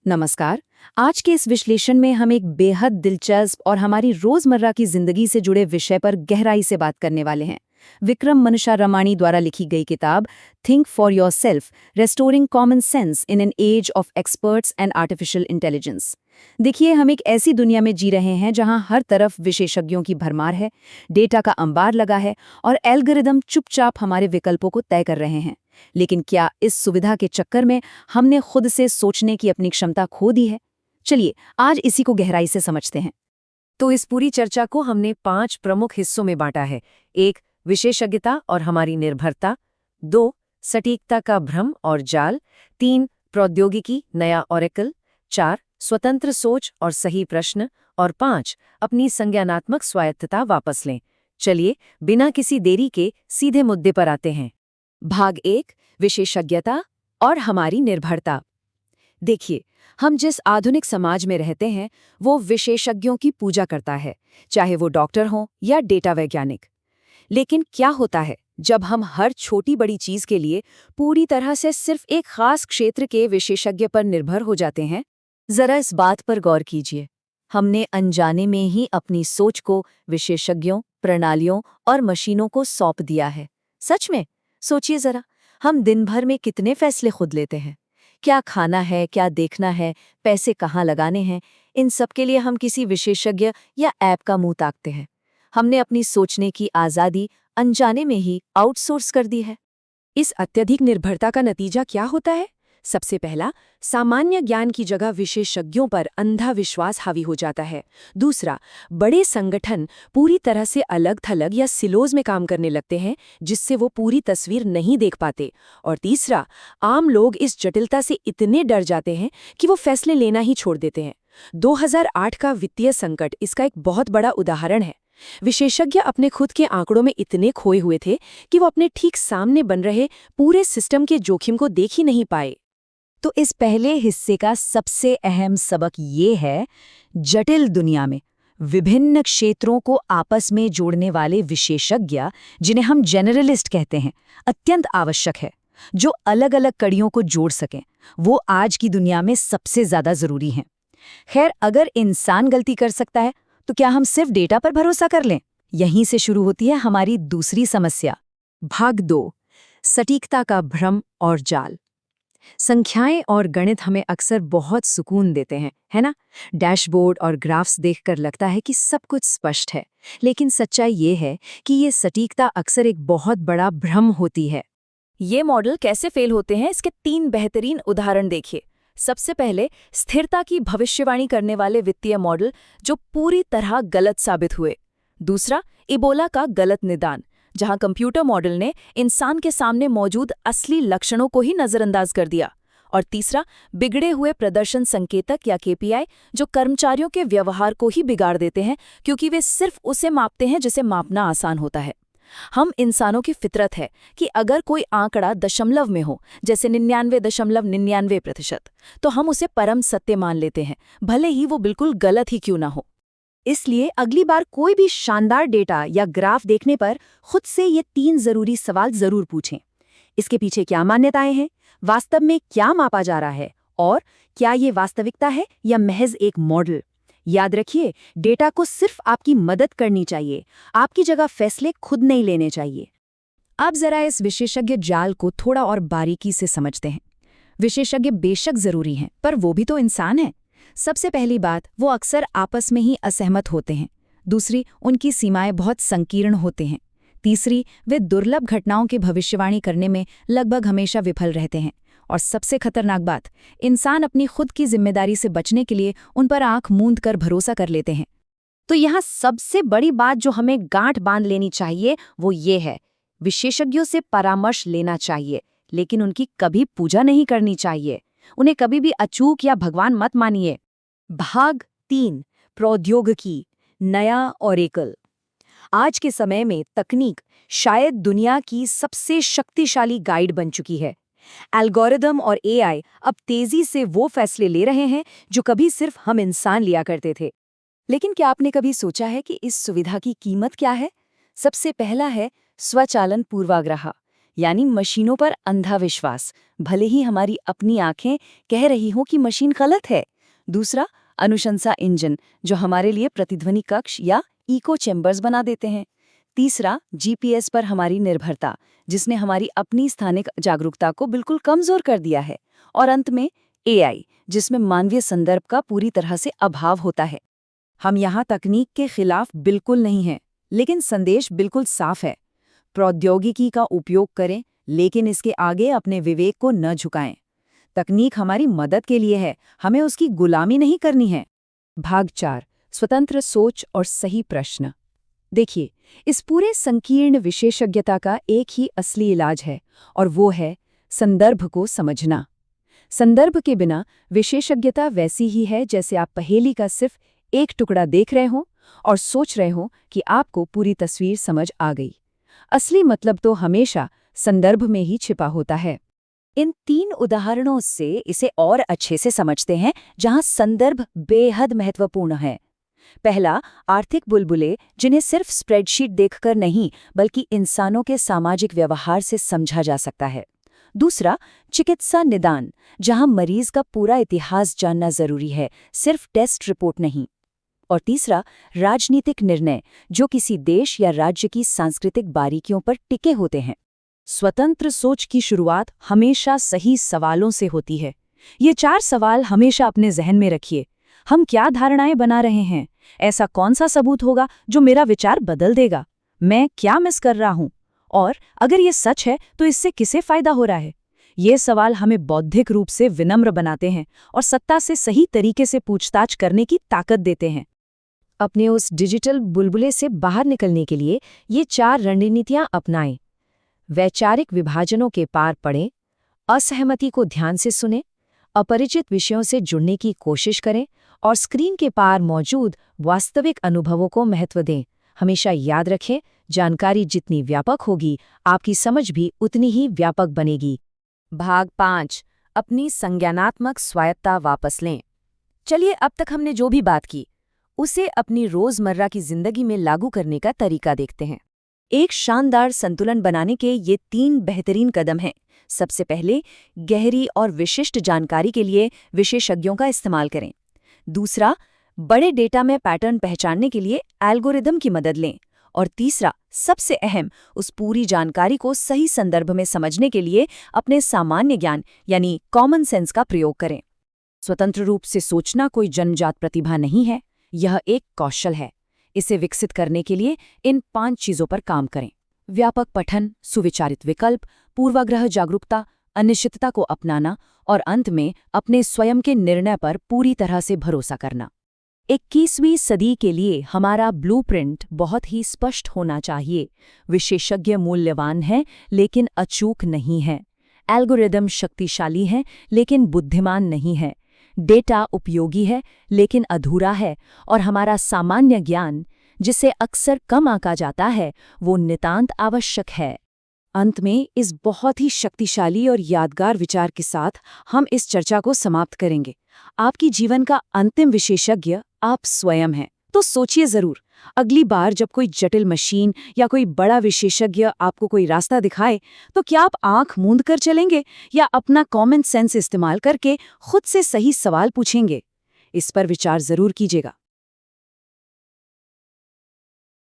नमस्कार। आज के इस विश्लेषण में हम एक बेहद दिलचस्प और हमारी रोजमर्रा की जिंदगी से जुड़े विषय पर गहराई से बात करने वाले हैं। विक्रम मनुषा रमाणी द्वारा लिखी गई किताब think for yourself, restoring common sense in an age of experts and artificial intelligence. देखिए, हम एक ऐसी दुनिया में जी रहे हैं जहां हर तरफ विशेषज्ञों की भरमार है, डेटा का अंबार लगा है और एल्गोरिदम चुपचाप हमारे विकल्पों को तय कर रहे हैं। लेकिन क्या इस सुविधा के चक्कर में हमने खुद से सोचने की अपनी क्षमता खो दी है? चलिए आज इसी को गहराई से समझते हैं। तो इस पूरी चर्चा को हमने 5 प्रमुख हिस्सों में बांटा है। 1. विशेषज्ञता और हमारी निर्भरता। 2. सटीकता का भ्रम और जाल। 3. प्रौद्योगिकी, नया ऑरेकल। 4. स्वतंत्र सोच और सही प्रश्न। और 5. अपनी संज्ञानात्मक स्वायत्तता वापस लें। चलिए बिना किसी देरी के सीधे मुद्दे पर आते हैं। भाग 1, विशेषज्ञता और हमारी निर्भरता। देखिए, हम जिस आधुनिक समाज में रहते हैं वो विशेषज्ञों की पूजा करता है, चाहे वो डॉक्टर हों या डेटा वैज्ञानिक। लेकिन क्या होता है जब हम हर छोटी बड़ी चीज के लिए पूरी तरह से सिर्फ एक खास क्षेत्र के विशेषज्ञ पर निर्भर हो जाते हैं? जरा इस बात पर गौर कीजिए। हमने अनजाने में ही अपनी सोच को विशेषज्ञों, प्रणालियों और मशीनों को सौंप दिया है। सच में सोचिए जरा, हम दिन भर में कितने फैसले खुद लेते हैं। क्या खाना है, क्या देखना है, पैसे कहाँ लगाने हैं, इन सब के लिए हम किसी विशेषज्ञ या ऐप का मुंह ताकते हैं। हमने अपनी सोचने की आज़ादी अनजाने में ही आउटसोर्स कर दी है। इस अत्यधिक निर्भरता का नतीजा क्या होता है? सबसे पहला, सामान्य ज्ञान की जगह विशेषज्ञों पर अंधा विश्वास हावी हो जाता है। दूसरा, बड़े संगठन पूरी तरह से अलग थलग या सिलोज में काम करने लगते हैं, जिससे वो पूरी तस्वीर नहीं देख पाते। और तीसरा, आम लोग इस जटिलता से इतने डर जाते हैं कि वो फैसले लेना ही छोड़ देते हैं। 2008 का वित्तीय संकट इसका एक बहुत बड़ा उदाहरण है। विशेषज्ञ अपने खुद के आंकड़ों में इतने खोए हुए थे कि वो अपने ठीक सामने बन रहे पूरे सिस्टम के जोखिम को देख ही नहीं पाए। तो इस पहले हिस्से का सबसे अहम सबक ये है, जटिल दुनिया में विभिन्न क्षेत्रों को आपस में जोड़ने वाले विशेषज्ञ, जिन्हें हम जनरलिस्ट कहते हैं, अत्यंत आवश्यक है। जो अलग अलग कड़ियों को जोड़ सकें, वो आज की दुनिया में सबसे ज्यादा जरूरी हैं। खैर, अगर इंसान गलती कर सकता है तो क्या हम सिर्फ डेटा पर भरोसा कर लें? यहीं से शुरू होती है हमारी दूसरी समस्या। भाग 2, सटीकता का भ्रम और जाल। संख्याएं और गणित हमें अक्सर बहुत सुकून देते हैं, है ना? डैशबोर्ड और ग्राफ्स देखकर लगता है कि सब कुछ स्पष्ट है। लेकिन सच्चाई ये है कि ये सटीकता अक्सर एक बहुत बड़ा भ्रम होती है। ये मॉडल कैसे फेल होते हैं, इसके 3 बेहतरीन उदाहरण देखिए। सबसे पहले, स्थिरता की भविष्यवाणी करने वाले वित्तीय मॉडल जो पूरी तरह गलत साबित हुए। दूसरा, इबोला का गलत निदान, जहां कंप्यूटर मॉडल ने इंसान के सामने मौजूद असली लक्षणों को ही नजरअंदाज कर दिया। और तीसरा, बिगड़े हुए प्रदर्शन संकेतक या केपीआई, जो कर्मचारियों के व्यवहार को ही बिगाड़ देते हैं क्योंकि वे सिर्फ उसे मापते हैं जिसे मापना आसान होता है। हम इंसानों की फितरत है कि अगर कोई आंकड़ा दशमलव में हो, जैसे 99.99%, तो हम उसे परम सत्य मान लेते हैं, भले ही वो बिल्कुल गलत ही क्यों ना हो। इसलिए अगली बार कोई भी शानदार डेटा या ग्राफ देखने पर खुद से ये 3 जरूरी सवाल जरूर पूछें। इसके पीछे क्या मान्यताएं हैं? वास्तव में क्या मापा जा रहा है? और क्या ये वास्तविकता है या महज एक मॉडल? याद रखिए, डेटा को सिर्फ आपकी मदद करनी चाहिए, आपकी जगह फैसले खुद नहीं लेने चाहिए। अब जरा इस विशेषज्ञ जाल को थोड़ा और बारीकी से समझते हैं। विशेषज्ञ बेशक जरूरी हैं, पर वो भी तो इंसान हैं। सबसे पहली बात, वो अक्सर आपस में ही असहमत होते हैं। दूसरी, उनकी सीमाएं बहुत संकीर्ण होते हैं। तीसरी, वे दुर्लभ घटनाओं की भविष्यवाणी करने में लगभग हमेशा विफल रहते हैं। और सबसे खतरनाक बात, इंसान अपनी खुद की जिम्मेदारी से बचने के लिए उन पर आंख मूंद कर भरोसा कर लेते हैं। तो यहाँ सबसे बड़ी बात जो हमें गांठ बांध लेनी चाहिए वो ये है, विशेषज्ञों से परामर्श लेना चाहिए, लेकिन उनकी कभी पूजा नहीं करनी चाहिए। उन्हें कभी भी अचूक या भगवान मत मानिए। भाग 3, प्रौद्योगिकी, नया ऑरेकल। आज के समय में तकनीक शायद दुनिया की सबसे शक्तिशाली गाइड बन चुकी है। एल्गोरिदम और एआई अब तेजी से वो फैसले ले रहे हैं जो कभी सिर्फ हम इंसान लिया करते थे। लेकिन क्या आपने कभी सोचा है कि इस सुविधा की कीमत क्या है? सबसे पहला है स्वचालन पूर्वाग्रह, यानी मशीनों पर अंधा विश्वास, भले ही हमारी अपनी आंखें कह रही हों कि मशीन गलत है। दूसरा, अनुशंसा इंजन, जो हमारे लिए प्रतिध्वनि कक्ष या इको चैम्बर्स बना देते हैं। तीसरा, जीपीएस पर हमारी निर्भरता, जिसने हमारी अपनी स्थानिक जागरूकता को बिल्कुल कमजोर कर दिया है। और अंत में एआई, जिसमें मानवीय संदर्भ का पूरी तरह से अभाव होता है। हम यहाँ तकनीक के खिलाफ बिल्कुल नहीं हैं, लेकिन संदेश बिल्कुल साफ है। प्रौद्योगिकी का उपयोग करें, लेकिन इसके आगे अपने विवेक को न झुकाएं। तकनीक हमारी मदद के लिए है, हमें उसकी गुलामी नहीं करनी है। भाग 4, स्वतंत्र सोच और सही प्रश्न। देखिए, इस पूरे संकीर्ण विशेषज्ञता का एक ही असली इलाज है, और वो है संदर्भ को समझना। संदर्भ के बिना विशेषज्ञता वैसी ही है जैसे आप पहेली का सिर्फ एक टुकड़ा देख रहे हो और सोच रहे हो कि आपको पूरी तस्वीर समझ आ गई। असली मतलब तो हमेशा संदर्भ में ही छिपा होता है। इन 3 उदाहरणों से इसे और अच्छे से समझते हैं, जहां संदर्भ बेहद महत्वपूर्ण है। पहला, आर्थिक बुलबुले, जिन्हें सिर्फ स्प्रेडशीट देखकर नहीं बल्कि इंसानों के सामाजिक व्यवहार से समझा जा सकता है। दूसरा, चिकित्सा निदान, जहां मरीज का पूरा इतिहास जानना जरूरी है, सिर्फ टेस्ट रिपोर्ट नहीं। और तीसरा, राजनीतिक निर्णय, जो किसी देश या राज्य की सांस्कृतिक बारीकियों पर टिके होते हैं। स्वतंत्र सोच की शुरुआत हमेशा सही सवालों से होती है। ये 4 सवाल हमेशा अपने जहन में रखिए। हम क्या धारणाएं बना रहे हैं? ऐसा कौन सा सबूत होगा जो मेरा विचार बदल देगा? मैं क्या मिस कर रहा हूं? और अगर ये सच है तो इससे किसे फायदा हो रहा है? ये सवाल हमें बौद्धिक रूप से विनम्र बनाते हैं और सत्ता से सही तरीके से पूछताछ करने की ताकत देते हैं। अपने उस डिजिटल बुलबुले से बाहर निकलने के लिए ये 4 रणनीतियां अपनाएं। वैचारिक विभाजनों के पार पड़ें, असहमति को ध्यान से सुनें, अपरिचित विषयों से जुड़ने की कोशिश करें और स्क्रीन के पार मौजूद वास्तविक अनुभवों को महत्व दें। हमेशा याद रखें, जानकारी जितनी व्यापक होगी, आपकी समझ भी उतनी ही व्यापक बनेगी। भाग 5, अपनी संज्ञानात्मक स्वायत्तता वापस लें। चलिए, अब तक हमने जो भी बात की उसे अपनी रोजमर्रा की जिंदगी में लागू करने का तरीका देखते हैं। एक शानदार संतुलन बनाने के ये 3 बेहतरीन कदम हैं। सबसे पहले, गहरी और विशिष्ट जानकारी के लिए विशेषज्ञों का इस्तेमाल करें। दूसरा, बड़े डेटा में पैटर्न पहचानने के लिए एल्गोरिदम की मदद लें। और तीसरा, सबसे अहम, उस पूरी जानकारी को सही संदर्भ में समझने के लिए अपने सामान्य ज्ञान यानी कॉमन सेंस का प्रयोग करें। स्वतंत्र रूप से सोचना कोई जन्मजात प्रतिभा नहीं है, यह एक कौशल है। इसे विकसित करने के लिए इन 5 चीजों पर काम करें: व्यापक पठन, सुविचारित विकल्प, पूर्वाग्रह जागरूकता, अनिश्चितता को अपनाना और अंत में अपने स्वयं के निर्णय पर पूरी तरह से भरोसा करना। 21वीं सदी के लिए हमारा ब्लूप्रिंट बहुत ही स्पष्ट होना चाहिए। विशेषज्ञ मूल्यवान हैं लेकिन अचूक नहीं हैं। एल्गोरिदम शक्तिशाली हैं लेकिन बुद्धिमान नहीं है। डेटा उपयोगी है लेकिन अधूरा है, और हमारा सामान्य ज्ञान, जिसे अक्सर कम आंका जाता है, वो नितांत आवश्यक है। अंत में इस बहुत ही शक्तिशाली और यादगार विचार के साथ हम इस चर्चा को समाप्त करेंगे। आपकी जीवन का अंतिम विशेषज्ञ आप स्वयं हैं। तो सोचिए जरूर, अगली बार जब कोई जटिल मशीन या कोई बड़ा विशेषज्ञ आपको कोई रास्ता दिखाए, तो क्या आप आंख मूंद कर चलेंगे या अपना कॉमन सेंस इस्तेमाल करके खुद से सही सवाल पूछेंगे? इस पर विचार जरूर कीजिएगा।